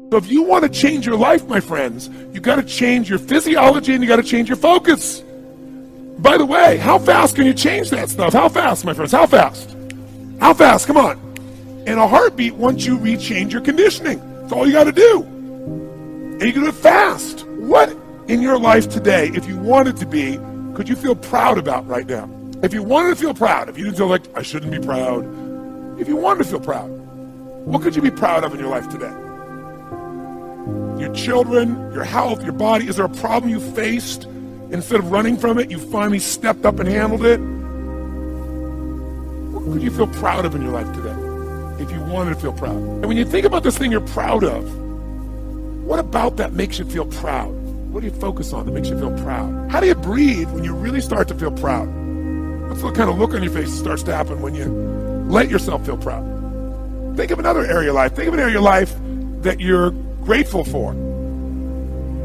So if you want to change your life, my friends, you got to change your physiology and you got to change your focus. By the way, how fast can you change that stuff? How fast, my friends? How fast? How fast? Come on. In a heartbeat, once you rechange your conditioning. That's all you got to do. And you can do it fast. What in your life today, if you wanted to be, could you feel proud about right now? If you wanted to feel proud, if you didn't feel like, I shouldn't be proud, if you wanted to feel proud, what could you be proud of in your life today? Your children, your health, your body. Is there a problem you faced? Instead of running from it, you finally stepped up and handled it? What could you feel proud of in your life today? If you wanted to feel proud. And when you think about this thing you're proud of, what about that makes you feel proud? What do you focus on that makes you feel proud? How do you breathe when you really start to feel proud? What's the kind of look on your face that starts to happen when you let yourself feel proud? Think of another area of life. Think of an area of life that you're grateful for.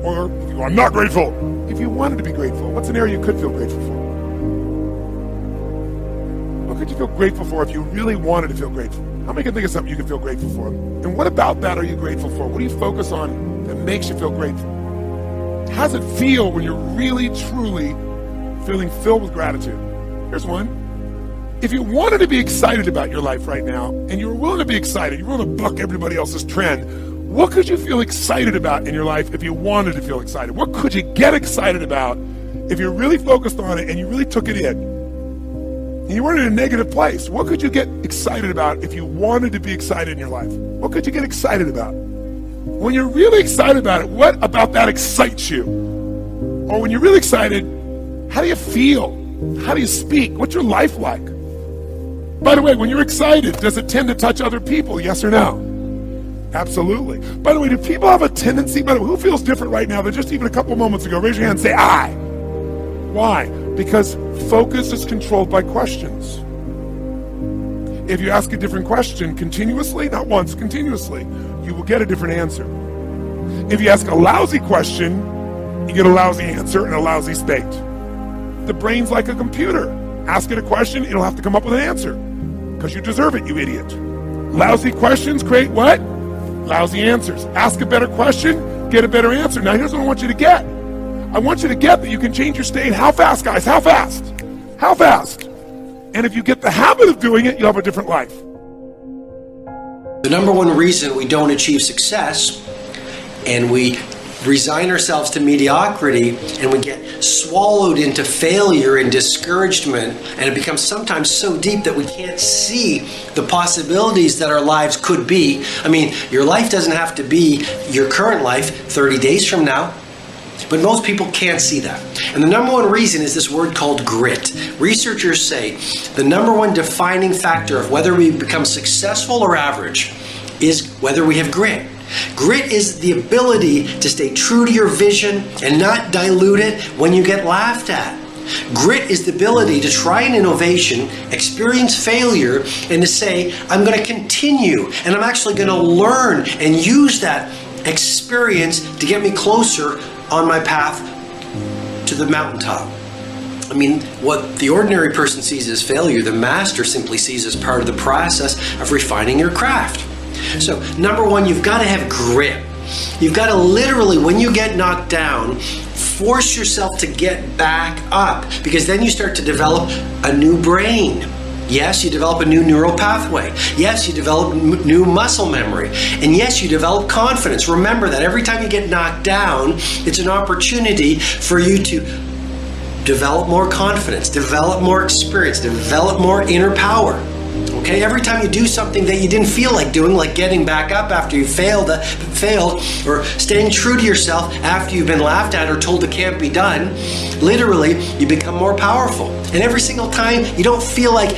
Or if you are not grateful. If you wanted to be grateful, what's an area you could feel grateful for? What could you feel grateful for if you really wanted to feel grateful? How many can think of something you can feel grateful for? And what about that are you grateful for? What do you focus on that makes you feel grateful? How does it feel when you're really, truly feeling filled with gratitude? Here's one. If you wanted to be excited about your life right now, and you were willing to be excited, you're willing to buck everybody else's trend, what could you feel excited about in your life if you wanted to feel excited? What could you get excited about if you're really focused on it and you really took it in? And you weren't in a negative place. What could you get excited about if you wanted to be excited in your life? What could you get excited about? When you're really excited about it, what about that excites you? Or when you're really excited, how do you feel? How do you speak? What's your life like? By the way, when you're excited, does it tend to touch other people? Yes or no? Absolutely. By the way, do people have a tendency, by the way, who feels different right now than just even a couple moments ago? Raise your hand and say, I. Why? Because focus is controlled by questions. If you ask a different question continuously, not once, continuously, you will get a different answer. If you ask a lousy question, you get a lousy answer and a lousy state. The brain's like a computer. Ask it a question, it'll have to come up with an answer. Because you deserve it, you idiot. Lousy questions create what? Lousy answers. Ask a better question, get a better answer. Now here's what I want you to get. I want you to get that you can change your state. How fast, guys? How fast? How fast? And if you get the habit of doing it, you'll have a different life. The number one reason we don't achieve success and we resign ourselves to mediocrity and we get swallowed into failure and discouragement, and it becomes sometimes so deep that we can't see the possibilities that our lives could be. I mean, your life doesn't have to be your current life 30 days from now, but most people can't see that. And the number one reason is this word called grit. Researchers say the number one defining factor of whether we become successful or average is whether we have grit. Grit is the ability to stay true to your vision and not dilute it when you get laughed at. Grit is the ability to try an innovation, experience failure, and to say, I'm going to continue and I'm actually going to learn and use that experience to get me closer on my path to the mountaintop. I mean, what the ordinary person sees as failure, the master simply sees as part of the process of refining your craft. So, number one, you've got to have grit. You've got to literally, when you get knocked down, force yourself to get back up, because then you start to develop a new brain. Yes, you develop a new neural pathway. Yes, you develop new muscle memory. And yes, you develop confidence. Remember that every time you get knocked down, it's an opportunity for you to develop more confidence, develop more experience, develop more inner power. Okay, every time you do something that you didn't feel like doing, like getting back up after you failed, or staying true to yourself after you've been laughed at or told it can't be done, literally, you become more powerful. And every single time you don't feel like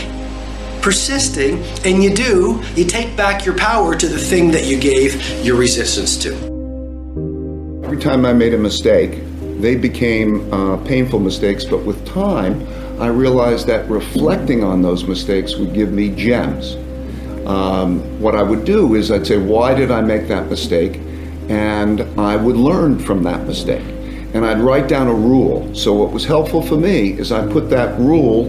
persisting, and you do, you take back your power to the thing that you gave your resistance to. Every time I made a mistake, they became painful mistakes, but with time, I realized that reflecting on those mistakes would give me gems. What I would do is I'd say, why did I make that mistake? And I would learn from that mistake. And I'd write down a rule. So what was helpful for me is I put that rule,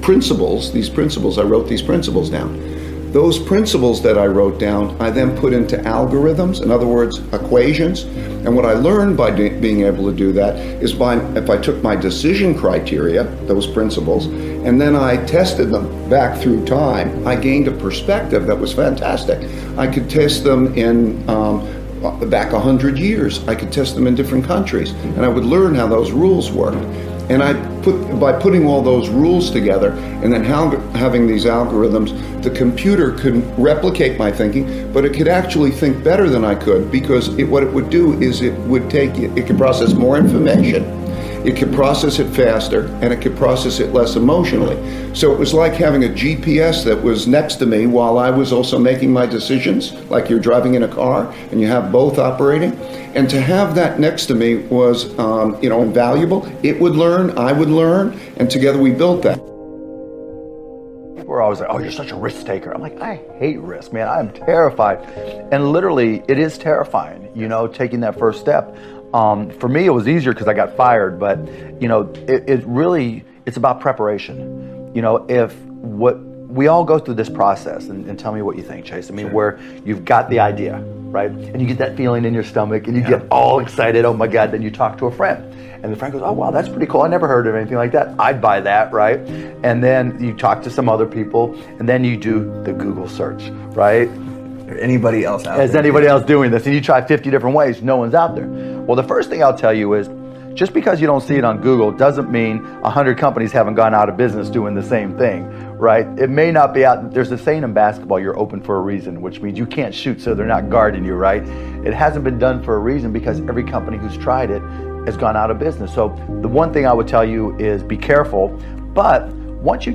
these principles, I wrote these principles down. Those principles that I wrote down, I then put into algorithms, in other words, equations. And what I learned by being able to do that is if I took my decision criteria, those principles, and then I tested them back through time, I gained a perspective that was fantastic. I could test them in back 100 years. I could test them in different countries, and I would learn how those rules worked. And by putting all those rules together and then having these algorithms, the computer could replicate my thinking, but it could actually think better than I could, because what it would do is it could process more information, it could process it faster, and it could process it less emotionally. So it was like having a GPS that was next to me while I was also making my decisions, like you're driving in a car and you have both operating. And to have that next to me was, invaluable. It would learn, I would learn, and together we built that. People are always like, oh, you're such a risk taker. I'm like, I hate risk, man. I'm terrified. And literally, it is terrifying, taking that first step. For me, it was easier because I got fired, but, it's about preparation. We all go through this process, and tell me what you think, Chase. Sure. Where you've got the idea, right? And you get that feeling in your stomach and you get all excited, oh my God, then you talk to a friend. And the friend goes, oh wow, that's pretty cool. I never heard of anything like that. I'd buy that, right? And then you talk to some other people, and then you do the Google search, right? Anybody else out there? Is anybody else doing this? And you try 50 different ways, no one's out there. Well, the first thing I'll tell you is, just because you don't see it on Google doesn't mean 100 companies haven't gone out of business doing the same thing, right? It may not be out. There's a saying in basketball, you're open for a reason, which means you can't shoot, so they're not guarding you, right? It hasn't been done for a reason because every company who's tried it has gone out of business. So the one thing I would tell you is be careful, but once you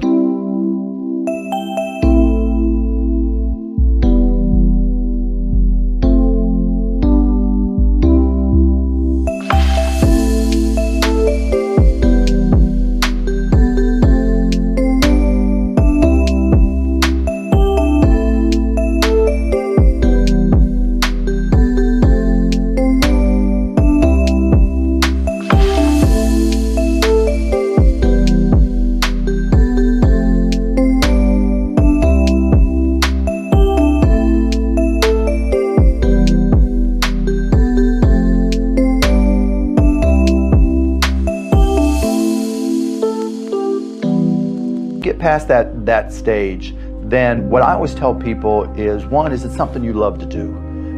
past that stage, then what I always tell people is, one, is it something you love to do,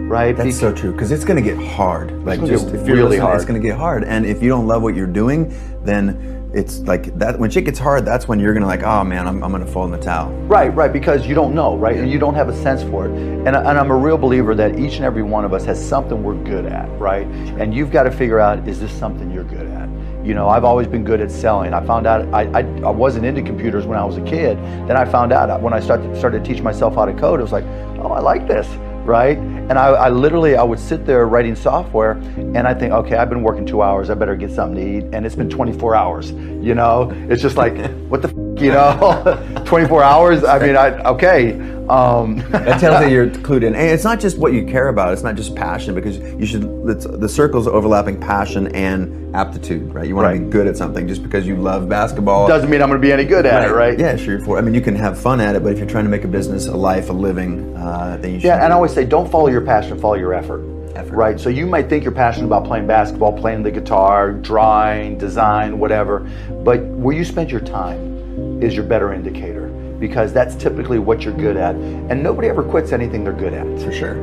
right? That's so true, because it's going to get hard. Like, just if you're really hard, it's going to get hard. And if you don't love what you're doing, then it's like that. When shit gets hard, that's when you're going to like, oh man, I'm going to fall in the towel. Right, because you don't know, right? And you don't have a sense for it. And I'm a real believer that each and every one of us has something we're good at, right? And you've got to figure out, is this something you're good at? I've always been good at selling. I found out I wasn't into computers when I was a kid. Then I found out when I started to teach myself how to code, it was like, oh, I like this, right? And I literally would sit there writing software, and I think, okay, I've been working 2 hours, I better get something to eat, and it's been 24 hours, It's just like, what the 24 hours? Okay. That tells you you're clued in. And it's not just what you care about, it's not just passion, because the circle's overlapping passion and aptitude, right? You want to be good at something. Just because you love basketball doesn't mean I'm going to be any good at it, right? Yeah, sure. You can have fun at it, but if you're trying to make a business, a life, a living, then you should. Yeah, and I always say, don't follow your passion, follow your effort. Right? So you might think you're passionate about playing basketball, playing the guitar, drawing, design, whatever, but where you spend your time is your better indicator, because that's typically what you're good at. And nobody ever quits anything they're good at. For sure.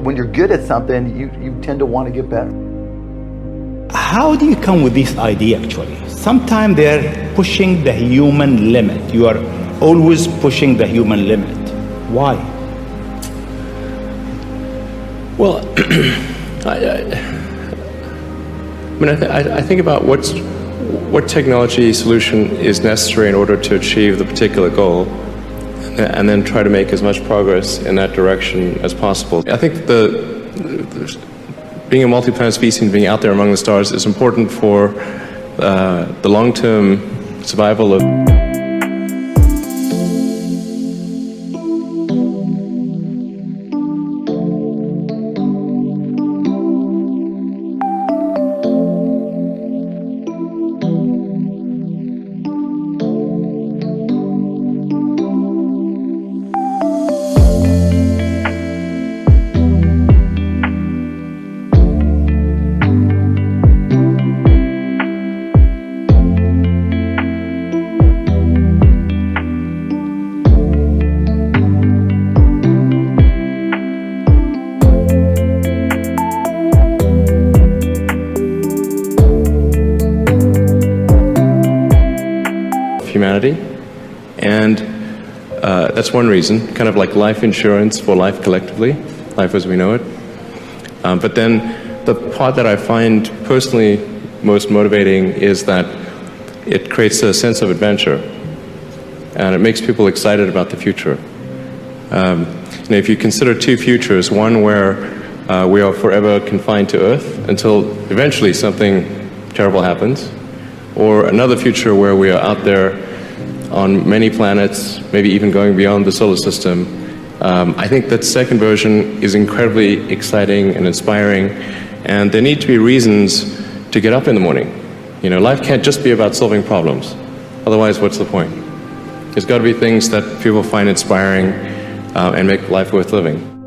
When you're good at something, you tend to want to get better. How do you come with this idea, actually? Sometimes they're pushing the human limit. You are always pushing the human limit. Why? Well, I think about what technology solution is necessary in order to achieve the particular goal, and then try to make as much progress in that direction as possible. I think being a multi-planet species and being out there among the stars is important for the long-term survival of humanity. And that's one reason, kind of like life insurance for life collectively, life as we know it. But then the part that I find personally most motivating is that it creates a sense of adventure, and it makes people excited about the future. If you consider two futures, one where we are forever confined to Earth until eventually something terrible happens, or another future where we are out there on many planets, maybe even going beyond the solar system, I think that second version is incredibly exciting and inspiring, and there need to be reasons to get up in the morning. Life can't just be about solving problems. Otherwise, what's the point? There's got to be things that people find inspiring and make life worth living.